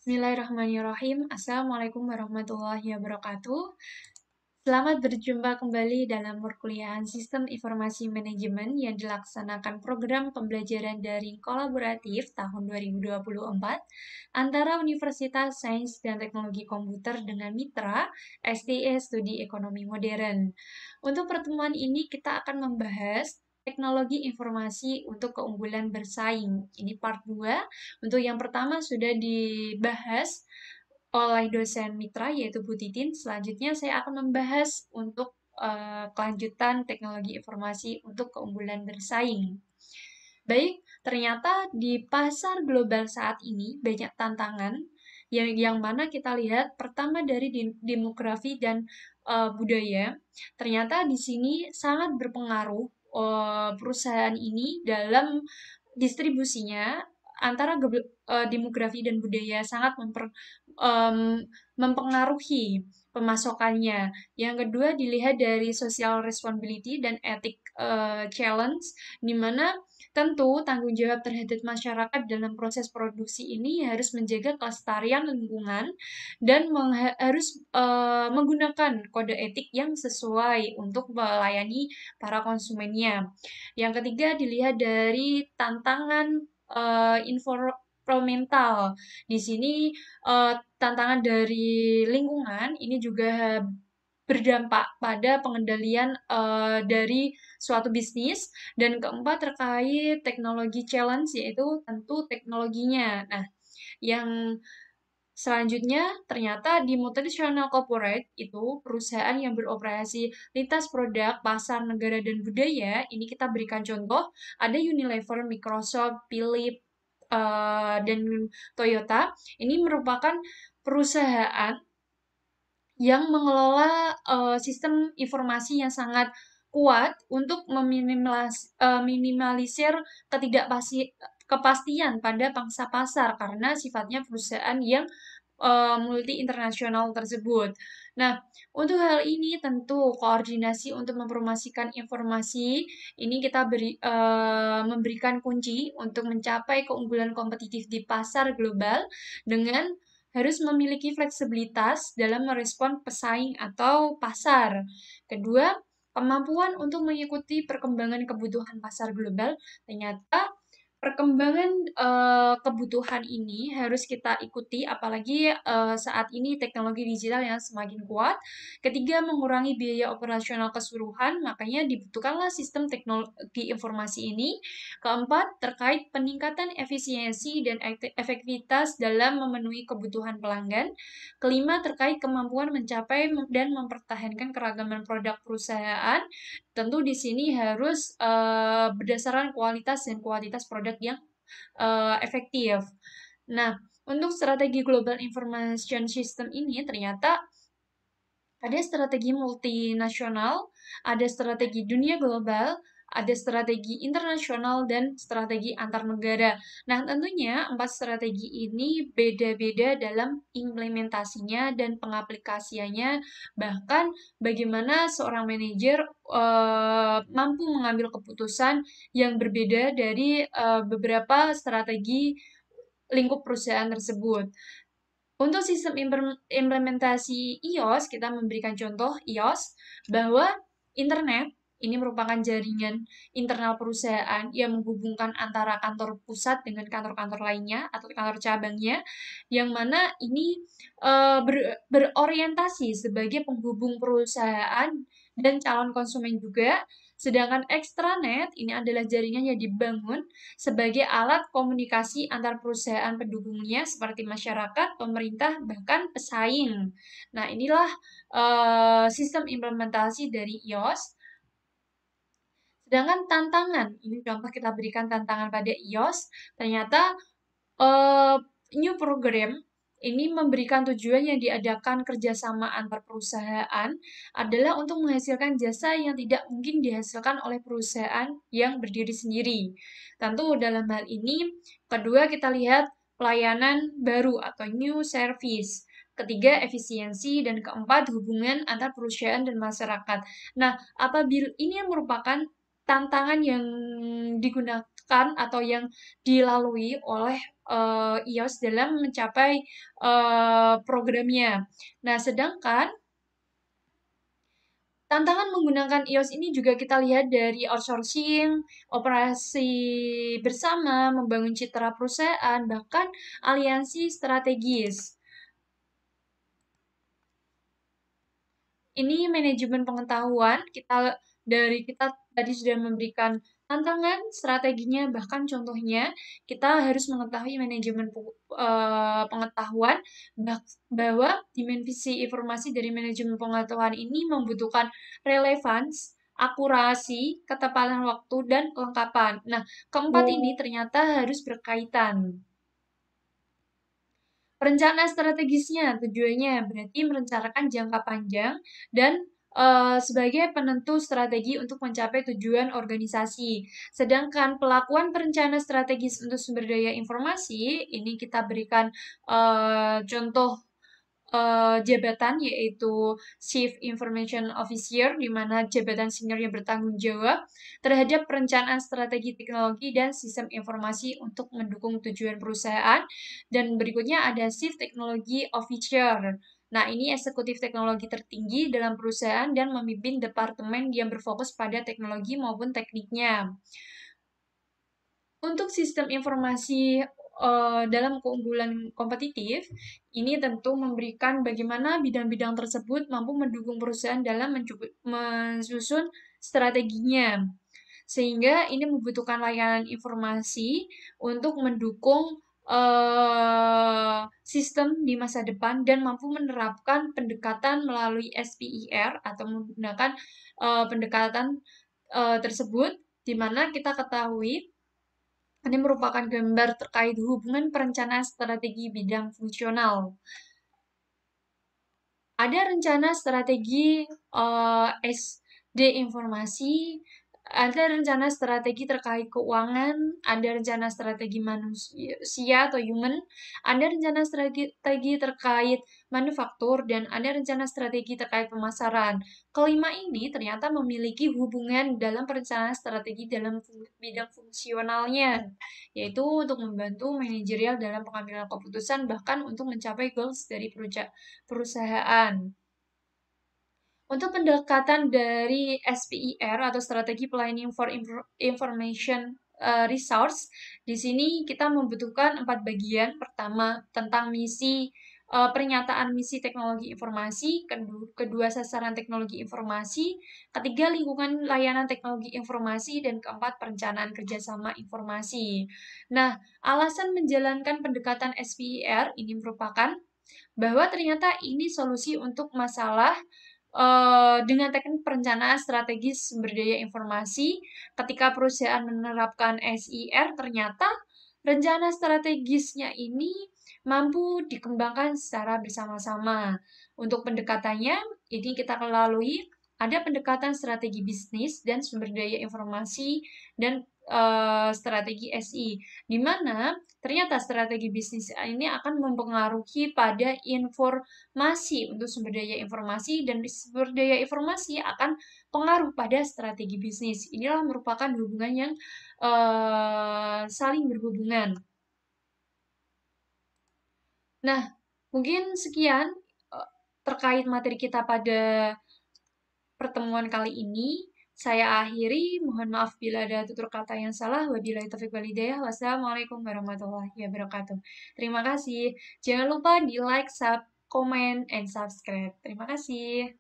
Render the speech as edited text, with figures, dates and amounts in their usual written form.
Bismillahirrahmanirrahim. Assalamualaikum warahmatullahi wabarakatuh. Selamat berjumpa kembali dalam perkuliahan Sistem Informasi Manajemen yang dilaksanakan program pembelajaran daring kolaboratif tahun 2024 antara Universitas Sains dan Teknologi Komputer dengan mitra STE Studi Ekonomi Modern. Untuk pertemuan ini kita akan membahas teknologi informasi untuk keunggulan bersaing. Ini part 2. Untuk yang pertama sudah dibahas oleh dosen mitra yaitu Bu Titin. Selanjutnya saya akan membahas untuk kelanjutan teknologi informasi untuk keunggulan bersaing. Baik, ternyata di pasar global saat ini banyak tantangan yang mana kita lihat pertama dari demografi dan budaya. Ternyata di sini sangat berpengaruh perusahaan ini dalam distribusinya antara demografi dan budaya sangat mempengaruhi pemasokannya. Yang kedua dilihat dari social responsibility dan ethic challenge, di mana tentu tanggung jawab terhadap masyarakat dalam proses produksi ini harus menjaga kelestarian lingkungan dan harus menggunakan kode etik yang sesuai untuk melayani para konsumennya. Yang ketiga dilihat dari tantangan environmental. Di sini tantangan dari lingkungan ini juga berdampak pada pengendalian dari suatu bisnis. Dan keempat terkait teknologi challenge yaitu tentu teknologinya. Nah, yang selanjutnya, ternyata di multinational corporate itu perusahaan yang beroperasi lintas produk, pasar, negara, dan budaya. Ini kita berikan contoh, ada Unilever, Microsoft, Philips, dan Toyota. Ini merupakan perusahaan yang mengelola sistem informasi yang sangat kuat untuk meminimalisir kepastian pada pangsa pasar karena sifatnya perusahaan yang multi internasional tersebut. Nah, untuk hal ini tentu koordinasi untuk mempromosikan informasi ini kita memberikan kunci untuk mencapai keunggulan kompetitif di pasar global dengan harus memiliki fleksibilitas dalam merespon pesaing atau pasar. Kedua, kemampuan untuk mengikuti perkembangan kebutuhan pasar global. Ternyata perkembangan kebutuhan ini harus kita ikuti, apalagi saat ini teknologi digital yang semakin kuat. Ketiga, mengurangi biaya operasional keseluruhan, makanya dibutuhkanlah sistem teknologi informasi ini. Keempat, terkait peningkatan efisiensi dan efektivitas dalam memenuhi kebutuhan pelanggan. Kelima, terkait kemampuan mencapai dan mempertahankan keragaman produk perusahaan. Tentu di sini harus berdasarkan kualitas dan kuantitas produk yang efektif. Nah, untuk strategi Global Information System ini ternyata ada strategi multinasional, ada strategi dunia global, ada strategi internasional, dan strategi antar negara. Nah, tentunya 4 strategi ini beda-beda dalam implementasinya dan pengaplikasiannya, bahkan bagaimana seorang manajer mampu mengambil keputusan yang berbeda dari beberapa strategi lingkup perusahaan tersebut. Untuk sistem implementasi iOS, kita memberikan contoh iOS bahwa internet ini merupakan jaringan internal perusahaan yang menghubungkan antara kantor pusat dengan kantor-kantor lainnya atau kantor cabangnya, yang mana ini berorientasi sebagai penghubung perusahaan dan calon konsumen juga. Sedangkan extranet ini adalah jaringan yang dibangun sebagai alat komunikasi antar perusahaan pendukungnya seperti masyarakat, pemerintah, bahkan pesaing. Nah, inilah sistem implementasi dari iOS. Sedangkan tantangan, ini contoh kita berikan tantangan pada iOS, ternyata new program ini memberikan tujuan yang diadakan kerjasama antar perusahaan adalah untuk menghasilkan jasa yang tidak mungkin dihasilkan oleh perusahaan yang berdiri sendiri. Tentu dalam hal ini, kedua kita lihat pelayanan baru atau new service. Ketiga, efisiensi, dan keempat, hubungan antar perusahaan dan masyarakat. Nah, apabila ini yang merupakan tantangan yang digunakan atau yang dilalui oleh iOS dalam mencapai programnya. Nah, sedangkan tantangan menggunakan iOS ini juga kita lihat dari outsourcing, operasi bersama, membangun citra perusahaan, bahkan aliansi strategis. Ini manajemen pengetahuan, kita tadi sudah memberikan tantangan, strateginya, bahkan contohnya kita harus mengetahui manajemen pengetahuan bahwa dimensi informasi dari manajemen pengetahuan ini membutuhkan relevansi, akurasi, ketepatan waktu, dan kelengkapan. Nah, keempat ini ternyata harus berkaitan. Rencana strategisnya tujuannya berarti merencanakan jangka panjang dan sebagai penentu strategi untuk mencapai tujuan organisasi. Sedangkan pelakuan perencana strategis untuk sumber daya informasi ini kita berikan contoh jabatan yaitu Chief Information Officer, di mana jabatan seniornya bertanggung jawab terhadap perencanaan strategi teknologi dan sistem informasi untuk mendukung tujuan perusahaan. Dan berikutnya ada Chief Technology Officer. Nah, ini eksekutif teknologi tertinggi dalam perusahaan dan memimpin departemen yang berfokus pada teknologi maupun tekniknya. Untuk sistem informasi dalam keunggulan kompetitif, ini tentu memberikan bagaimana bidang-bidang tersebut mampu mendukung perusahaan dalam mensusun strateginya. Sehingga ini membutuhkan layanan informasi untuk mendukung sistem di masa depan dan mampu menerapkan pendekatan melalui SPIR atau menggunakan pendekatan tersebut, di mana kita ketahui ini merupakan gambar terkait hubungan perencanaan strategi bidang fungsional. Ada rencana strategi SD informasi, ada rencana strategi terkait keuangan, ada rencana strategi manusia atau human, ada rencana strategi terkait manufaktur, dan ada rencana strategi terkait pemasaran. Kelima ini ternyata memiliki hubungan dalam perencanaan strategi dalam bidang fungsionalnya, yaitu untuk membantu manajerial dalam pengambilan keputusan, bahkan untuk mencapai goals dari perusahaan. Untuk pendekatan dari SPIR atau Strategi Planning for Information Resource, di sini kita membutuhkan 4 bagian. Pertama, tentang misi, pernyataan misi teknologi informasi, kedua sasaran teknologi informasi, ketiga lingkungan layanan teknologi informasi, dan keempat perencanaan kerjasama informasi. Nah, alasan menjalankan pendekatan SPIR ini merupakan bahwa ternyata ini solusi untuk masalah dengan teknik perencanaan strategis sumber daya informasi. Ketika perusahaan menerapkan SIR, ternyata rencana strategisnya ini mampu dikembangkan secara bersama-sama. Untuk pendekatannya, ini kita lalui ada pendekatan strategi bisnis dan sumber daya informasi dan strategi SI, di mana ternyata strategi bisnis ini akan mempengaruhi pada informasi untuk sumber daya informasi, dan sumber daya informasi akan pengaruh pada strategi bisnis. Inilah merupakan hubungan yang saling berhubungan. Nah, mungkin sekian terkait materi kita pada pertemuan kali ini. Saya akhiri, mohon maaf bila ada tutur kata yang salah. Wabillahi taufiq wal hidayah. Wassalamualaikum warahmatullahi wabarakatuh. Terima kasih. Jangan lupa di like, comment, and subscribe. Terima kasih.